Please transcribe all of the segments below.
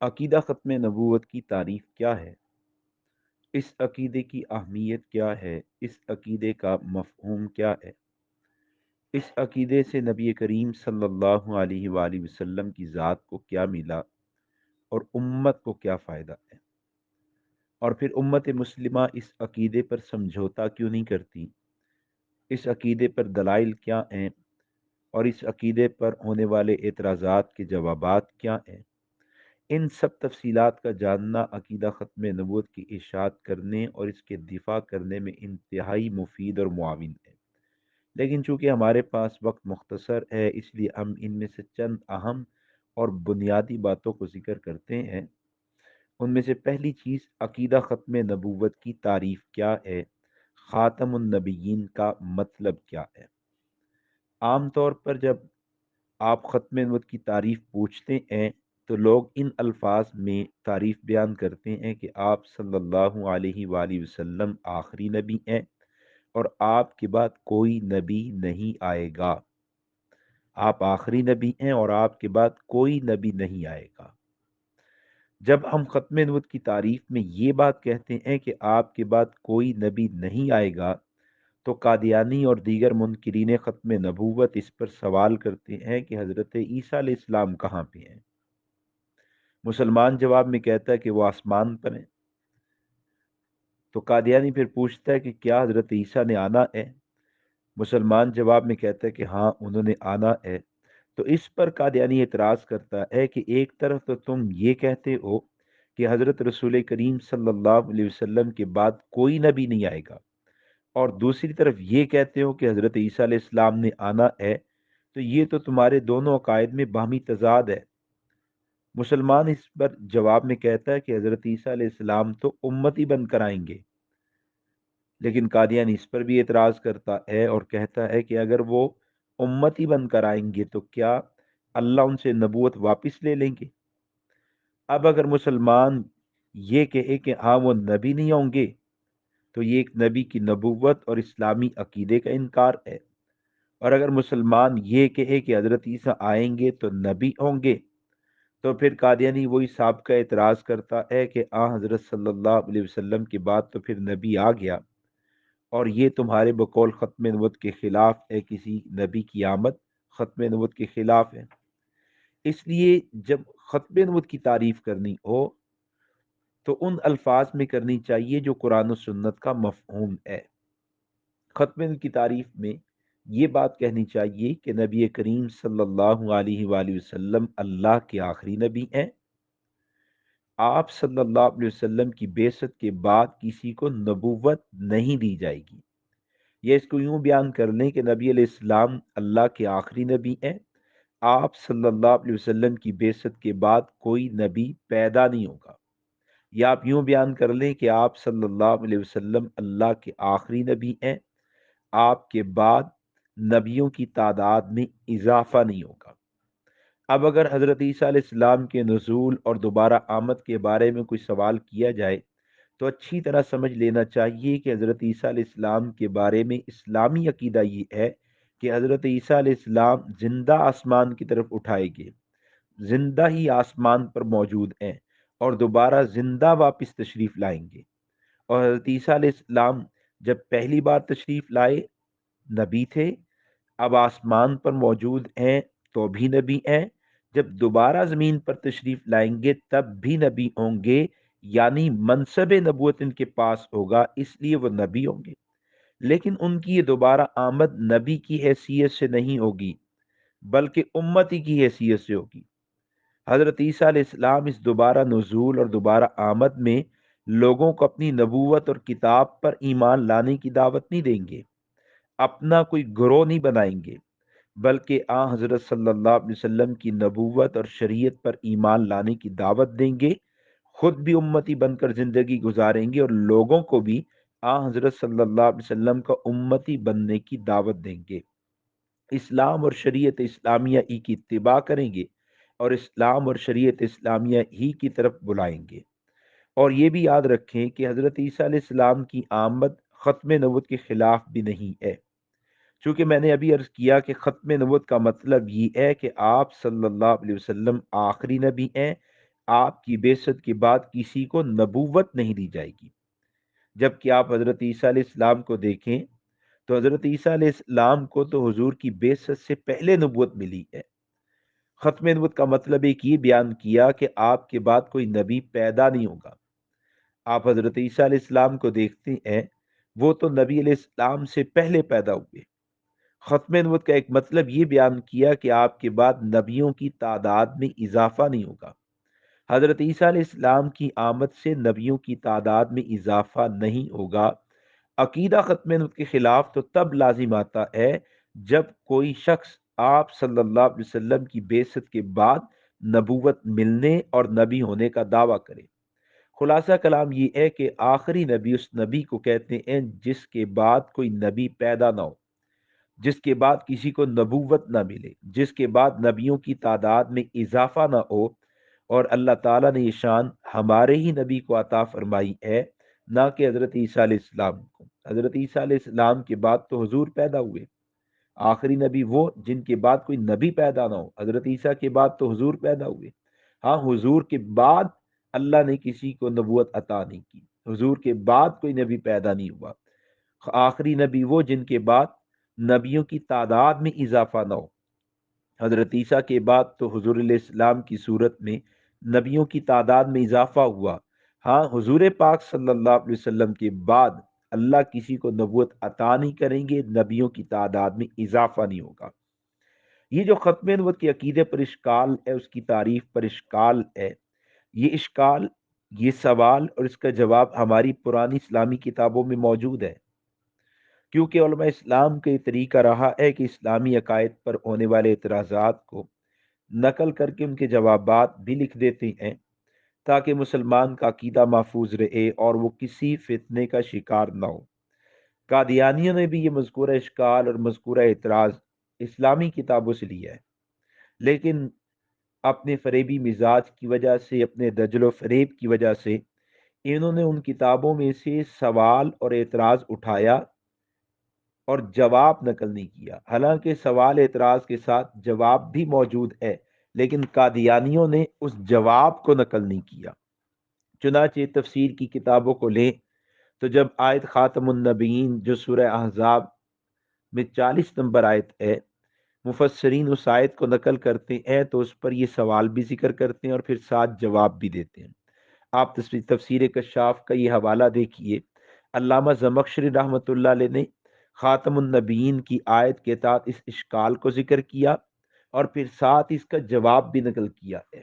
عقیدہ ختم نبوت کی تعریف کیا ہے؟ اس عقیدے کی اہمیت کیا ہے؟ اس عقیدے کا مفہوم کیا ہے؟ اس عقیدے سے نبی کریم صلی اللہ علیہ وآلہ وسلم کی ذات کو کیا ملا اور امت کو کیا فائدہ ہے؟ اور پھر امت مسلمہ اس عقیدے پر سمجھوتا کیوں نہیں کرتی؟ اس عقیدے پر دلائل کیا ہیں؟ اور اس عقیدے پر ہونے والے اعتراضات کے جوابات کیا ہیں؟ ان سب تفصیلات کا جاننا عقیدہ ختم نبوت کی اشاعت کرنے اور اس کے دفاع کرنے میں انتہائی مفید اور معاون ہے۔ لیکن چونکہ ہمارے پاس وقت مختصر ہے، اس لیے ہم ان میں سے چند اہم اور بنیادی باتوں کو ذکر کرتے ہیں۔ ان میں سے پہلی چیز عقیدہ ختم نبوت کی تعریف کیا ہے، خاتم النبیین کا مطلب کیا ہے۔ عام طور پر جب آپ ختم نبوت کی تعریف پوچھتے ہیں تو لوگ ان الفاظ میں تعریف بیان کرتے ہیں کہ آپ صلی اللہ علیہ وآلہ وسلم آخری نبی ہیں اور آپ کے بعد کوئی نبی نہیں آئے گا۔ آپ آخری نبی ہیں اور آپ کے بعد کوئی نبی نہیں آئے گا۔ جب ہم ختم نبوت کی تعریف میں یہ بات کہتے ہیں کہ آپ کے بعد کوئی نبی نہیں آئے گا، تو قادیانی اور دیگر منکرین ختم نبوت اس پر سوال کرتے ہیں کہ حضرت عیسیٰ علیہ السلام کہاں پہ ہیں؟ مسلمان جواب میں کہتا ہے کہ وہ آسمان پر ہیں۔ تو قادیانی پھر پوچھتا ہے کہ کیا حضرت عیسیٰ نے آنا ہے؟ مسلمان جواب میں کہتا ہے کہ ہاں انہوں نے آنا ہے۔ تو اس پر قادیانی اعتراض کرتا ہے کہ ایک طرف تو تم یہ کہتے ہو کہ حضرت رسول کریم صلی اللہ علیہ وسلم کے بعد کوئی نبی نہیں آئے گا، اور دوسری طرف یہ کہتے ہو کہ حضرت عیسیٰ علیہ السلام نے آنا ہے، تو یہ تو تمہارے دونوں عقائد میں باہمی تضاد ہے۔ مسلمان اس پر جواب میں کہتا ہے کہ حضرت عیسیٰ علیہ السلام تو امتی بن کر آئیں گے، لیکن قادیانی اس پر بھی اعتراض کرتا ہے اور کہتا ہے کہ اگر وہ امتی بن کر آئیں گے تو کیا اللہ ان سے نبوت واپس لے لیں گے؟ اب اگر مسلمان یہ کہے کہ ہاں وہ نبی نہیں ہوں گے، تو یہ ایک نبی کی نبوت اور اسلامی عقیدے کا انکار ہے۔ اور اگر مسلمان یہ کہے کہ حضرت عیسیٰ آئیں گے تو نبی ہوں گے، تو پھر قادیانی وہی سابقہ اعتراض کرتا ہے کہ حضرت صلی اللہ علیہ وسلم کے بعد تو پھر نبی آ گیا، اور یہ تمہارے بقول ختم نبوت کے خلاف ہے، کسی نبی کی آمد ختم نبوت کے خلاف ہے۔ اس لیے جب ختم نبوت کی تعریف کرنی ہو تو ان الفاظ میں کرنی چاہیے جو قرآن و سنت کا مفہوم ہے۔ ختم نبوت کی تعریف میں یہ بات کہنی چاہیے کہ نبی کریم صلی اللہ علیہ وآلہ وسلم اللہ کے آخری نبی ہیں۔ آپ صلی اللہ علیہ وسلم کی بعثت کے بعد کسی کو نبوت نہیں دی جائے گی، یا اس کو یوں بیان کر لیں کہ نبی علیہ السلام اللہ کے آخری نبی ہیں۔ آپ صلی اللہ علیہ وسلم کی بعثت کے بعد کوئی نبی پیدا نہیں ہوگا، یا آپ یوں بیان کر لیں کہ آپ صلی اللہ علیہ وسلم اللہ کے آخری نبی ہیں، آپ کے بعد نبیوں کی تعداد میں اضافہ نہیں ہوگا۔ اب اگر حضرت عیسیٰ علیہ السلام کے نزول اور دوبارہ آمد کے بارے میں کوئی سوال کیا جائے تو اچھی طرح سمجھ لینا چاہیے کہ حضرت عیسیٰ علیہ السلام کے بارے میں اسلامی عقیدہ یہ ہے کہ حضرت عیسیٰ علیہ السلام زندہ آسمان کی طرف اٹھائے گئے، زندہ ہی آسمان پر موجود ہیں، اور دوبارہ زندہ واپس تشریف لائیں گے۔ اور حضرت عیسیٰ علیہ السلام جب پہلی بار تشریف لائے نبی تھے، اب آسمان پر موجود ہیں تو بھی نبی ہیں، جب دوبارہ زمین پر تشریف لائیں گے تب بھی نبی ہوں گے، یعنی منصب نبوت ان کے پاس ہوگا، اس لیے وہ نبی ہوں گے۔ لیکن ان کی یہ دوبارہ آمد نبی کی حیثیت سے نہیں ہوگی، بلکہ امتی کی حیثیت سے ہوگی۔ حضرت عیسیٰ علیہ السلام اس دوبارہ نزول اور دوبارہ آمد میں لوگوں کو اپنی نبوت اور کتاب پر ایمان لانے کی دعوت نہیں دیں گے، اپنا کوئی گروہ نہیں بنائیں گے، بلکہ حضرت صلی اللہ علیہ وسلم کی نبوت اور شریعت پر ایمان لانے کی دعوت دیں گے، خود بھی امتی بن کر زندگی گزاریں گے اور لوگوں کو بھی حضرت صلی اللہ علیہ وسلم کا امتی بننے کی دعوت دیں گے۔ اسلام اور شریعت اسلامیہ ہی کی اتباع کریں گے اور اسلام اور شریعت اسلامیہ ہی کی طرف بلائیں گے۔ اور یہ بھی یاد رکھیں کہ حضرت عیسیٰ علیہ السلام کی آمد ختم نبوت کے خلاف بھی نہیں ہے، چونکہ میں نے ابھی عرض کیا کہ ختم نبوت کا مطلب یہ ہے کہ آپ صلی اللہ علیہ وسلم آخری نبی ہیں، آپ کی بعثت کے بعد کسی کو نبوت نہیں دی جائے گی۔ جبکہ آپ حضرت عیسیٰ علیہ السلام کو دیکھیں تو حضرت عیسیٰ علیہ السلام کو تو حضور کی بعثت سے پہلے نبوت ملی ہے۔ ختم نبوت کا مطلب ایک یہ بیان کیا کہ آپ کے بعد کوئی نبی پیدا نہیں ہوگا۔ آپ حضرت عیسیٰ علیہ السلام کو دیکھتے ہیں، وہ تو نبی علیہ السلام سے پہلے پیدا ہوئے۔ ختم نبوت کا ایک مطلب یہ بیان کیا کہ آپ کے بعد نبیوں کی تعداد میں اضافہ نہیں ہوگا۔ حضرت عیسیٰ علیہ السلام کی آمد سے نبیوں کی تعداد میں اضافہ نہیں ہوگا۔ عقیدہ ختم نبوت کے خلاف تو تب لازم آتا ہے جب کوئی شخص آپ صلی اللہ علیہ وسلم کی بعثت کے بعد نبوت ملنے اور نبی ہونے کا دعویٰ کرے۔ خلاصہ کلام یہ ہے کہ آخری نبی اس نبی کو کہتے ہیں جس کے بعد کوئی نبی پیدا نہ ہو، جس کے بعد کسی کو نبوت نہ ملے، جس کے بعد نبیوں کی تعداد میں اضافہ نہ ہو۔ اور اللہ تعالیٰ نے یہ شان ہمارے ہی نبی کو عطا فرمائی ہے، نہ کہ حضرت عیسیٰ علیہ السلام کو۔ حضرت عیسیٰ علیہ السلام کے بعد تو حضور پیدا ہوئے۔ آخری نبی وہ جن کے بعد کوئی نبی پیدا نہ ہو۔ حضرت عیسیٰ کے بعد تو حضور پیدا ہوئے۔ ہاں، حضور کے بعد اللہ نے کسی کو نبوت عطا نہیں کی، حضور کے بعد کوئی نبی پیدا نہیں ہوا۔ آخری نبی وہ جن کے بعد نبیوں کی تعداد میں اضافہ نہ ہو۔ حضرت عیسیٰ کے بعد تو حضور علیہ السلام کی صورت میں نبیوں کی تعداد میں اضافہ ہوا۔ ہاں، حضور پاک صلی اللہ علیہ وسلم کے بعد اللہ کسی کو نبوت عطا نہیں کریں گے، نبیوں کی تعداد میں اضافہ نہیں ہوگا۔ یہ جو ختم نبوت کے عقیدے پر اشکال ہے، اس کی تعریف پر اشکال ہے، یہ اشکال، یہ سوال اور اس کا جواب ہماری پرانی اسلامی کتابوں میں موجود ہے، کیونکہ علماء اسلام کا یہ طریقہ رہا ہے کہ اسلامی عقائد پر ہونے والے اعتراضات کو نقل کر کے ان کے جوابات بھی لکھ دیتے ہیں تاکہ مسلمان کا عقیدہ محفوظ رہے اور وہ کسی فتنے کا شکار نہ ہو۔ قادیانیوں نے بھی یہ مذکورہ اشکال اور مذکورہ اعتراض اسلامی کتابوں سے لیا ہے، لیکن اپنے فریبی مزاج کی وجہ سے، اپنے دجل و فریب کی وجہ سے انہوں نے ان کتابوں میں سے سوال اور اعتراض اٹھایا اور جواب نقل نہیں کیا، حالانکہ سوال اعتراض کے ساتھ جواب بھی موجود ہے، لیکن قادیانیوں نے اس جواب کو نقل نہیں کیا۔ چنانچہ تفسیر کی کتابوں کو لیں تو جب آیت خاتم النبیین جو سورہ احزاب میں 40 نمبر آیت ہے، مفسرین اس آیت کو نقل کرتے ہیں تو اس پر یہ سوال بھی ذکر کرتے ہیں اور پھر ساتھ جواب بھی دیتے ہیں۔ آپ تفسیر کشاف کا یہ حوالہ دیکھیے، علامہ زمخشری رحمۃ اللہ علیہ نے خاتم النبیین کی آیت کے تحت اس اشکال کو ذکر کیا اور پھر ساتھ اس کا جواب بھی نقل کیا ہے۔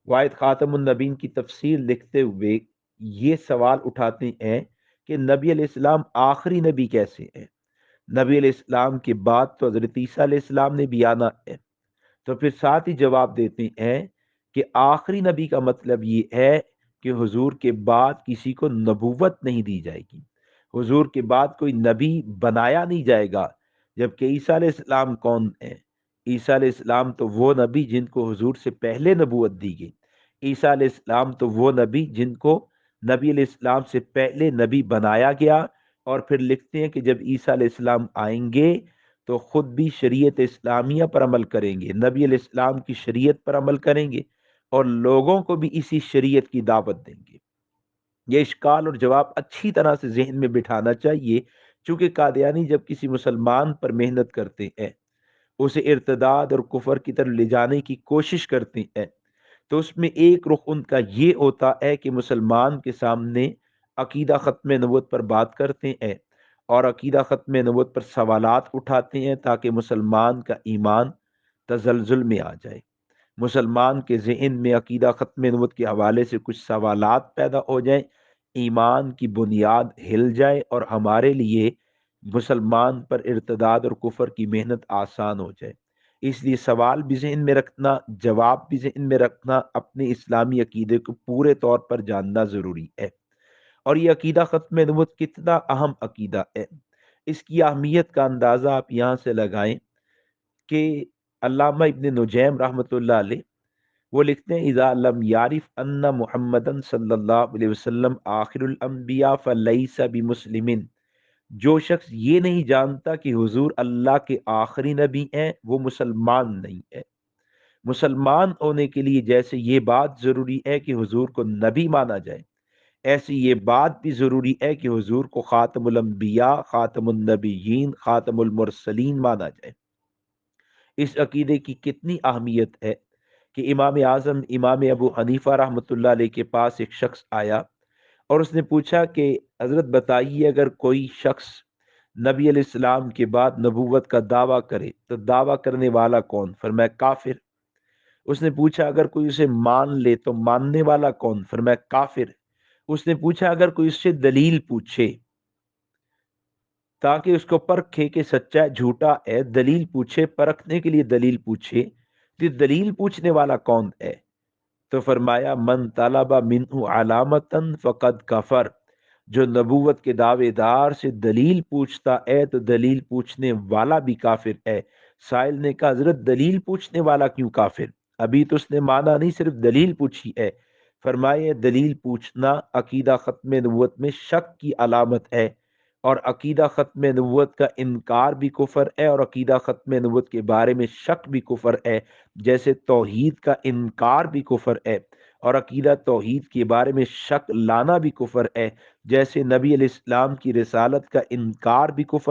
آیت خاتم النبیین کی تفسیر لکھتے ہوئے یہ سوال اٹھاتے ہیں کہ نبی علیہ السلام آخری نبی کیسے ہیں؟ نبی علیہ السلام کے بعد تو حضرت عیسیٰ علیہ السلام نے بھی آنا ہے۔ تو پھر ساتھ ہی جواب دیتے ہیں کہ آخری نبی کا مطلب یہ ہے کہ حضور کے بعد کسی کو نبوت نہیں دی جائے گی، حضور کے بعد کوئی نبی بنایا نہیں جائے گا۔ جبکہ عیسیٰ علیہ السلام کون ہیں؟ عیسیٰ علیہ السلام تو وہ نبی جن کو حضور سے پہلے نبوت دی گئی۔ عیسیٰ علیہ السلام تو وہ نبی جن کو نبی علیہ السلام سے پہلے نبی بنایا گیا، اور پھر لکھتے ہیں کہ جب عیسیٰ علیہ السلام آئیں گے تو خود بھی شریعت اسلامیہ پر عمل کریں گے، نبی علیہ السلام کی شریعت پر عمل کریں گے اور لوگوں کو بھی اسی شریعت کی دعوت دیں گے۔ یہ اشکال اور جواب اچھی طرح سے ذہن میں بٹھانا چاہیے، چونکہ قادیانی جب کسی مسلمان پر محنت کرتے ہیں، اسے ارتداد اور کفر کی طرف لے جانے کی کوشش کرتے ہیں، تو اس میں ایک رخ ان کا یہ ہوتا ہے کہ مسلمان کے سامنے عقیدہ ختم نبوت پر بات کرتے ہیں اور عقیدہ ختم نبوت پر سوالات اٹھاتے ہیں تاکہ مسلمان کا ایمان تزلزل میں آ جائے، مسلمان کے ذہن میں عقیدہ ختم نبوت کے حوالے سے کچھ سوالات پیدا ہو جائیں، ایمان کی بنیاد ہل جائے اور ہمارے لیے مسلمان پر ارتداد اور کفر کی محنت آسان ہو جائے۔ اس لیے سوال بھی ذہن میں رکھنا، جواب بھی ذہن میں رکھنا، اپنے اسلامی عقیدے کو پورے طور پر جاننا ضروری ہے۔ اور یہ عقیدہ ختم نبوت کتنا اہم عقیدہ ہے، اس کی اہمیت کا اندازہ آپ یہاں سے لگائیں کہ علامہ ابن نجیم رحمۃ اللہ علیہ وہ لکھتے ہیں اذا لم یعرف ان محمدن صلی اللہ علیہ وسلم آخر الانبیاء فلیس بمسلم، جو شخص یہ نہیں جانتا کہ حضور اللہ کے آخری نبی ہیں وہ مسلمان نہیں ہے۔ مسلمان ہونے کے لیے جیسے یہ بات ضروری ہے کہ حضور کو نبی مانا جائے، ایسی یہ بات بھی ضروری ہے کہ حضور کو خاتم الانبیاء، خاتم النبیین، خاتم المرسلین مانا جائے۔ اس عقیدے کی کتنی اہمیت ہے کہ امام اعظم امام ابو حنیفہ رحمۃ اللہ علیہ کے پاس ایک شخص آیا اور اس نے پوچھا کہ حضرت بتائیے، اگر کوئی شخص نبی علیہ السلام کے بعد نبوت کا دعویٰ کرے تو دعویٰ کرنے والا کون؟ فرمایا کافر۔ اس نے پوچھا اگر کوئی اسے مان لے تو ماننے والا کون؟ فرمایا کافر۔ اس نے پوچھا اگر کوئی اس سے دلیل پوچھے تاکہ اس کو پرکھے کہ سچا ہے جھوٹا ہے، دلیل پوچھے، پرکھنے کے لیے دلیل پوچھے، تو یہ دلیل پوچھنے والا کون ہے؟ تو فرمایا من طلب منہ علامتن فقد کفر، جو نبوت کے دعوے دار سے دلیل پوچھتا ہے تو دلیل پوچھنے والا بھی کافر ہے۔ سائل نے کہا حضرت دلیل پوچھنے والا کیوں کافر؟ ابھی تو اس نے مانا نہیں، صرف دلیل پوچھی ہے۔ فرمائے دلیل پوچھنا عقیدہ ختم نبوت میں شک کی علامت ہے، اور عقیدہ ختم نبوت کا انکار بھی کفر ہے، اور عقیدہ ختم نبوت کے بارے میں شک بھی کفر ہے، جیسے توحید کا انکار بھی کفر ہے اور عقیدہ توحید کے بارے میں شک لانا بھی کفر ہے، جیسے نبی علیہ السلام کی رسالت کا انکار بھی کفر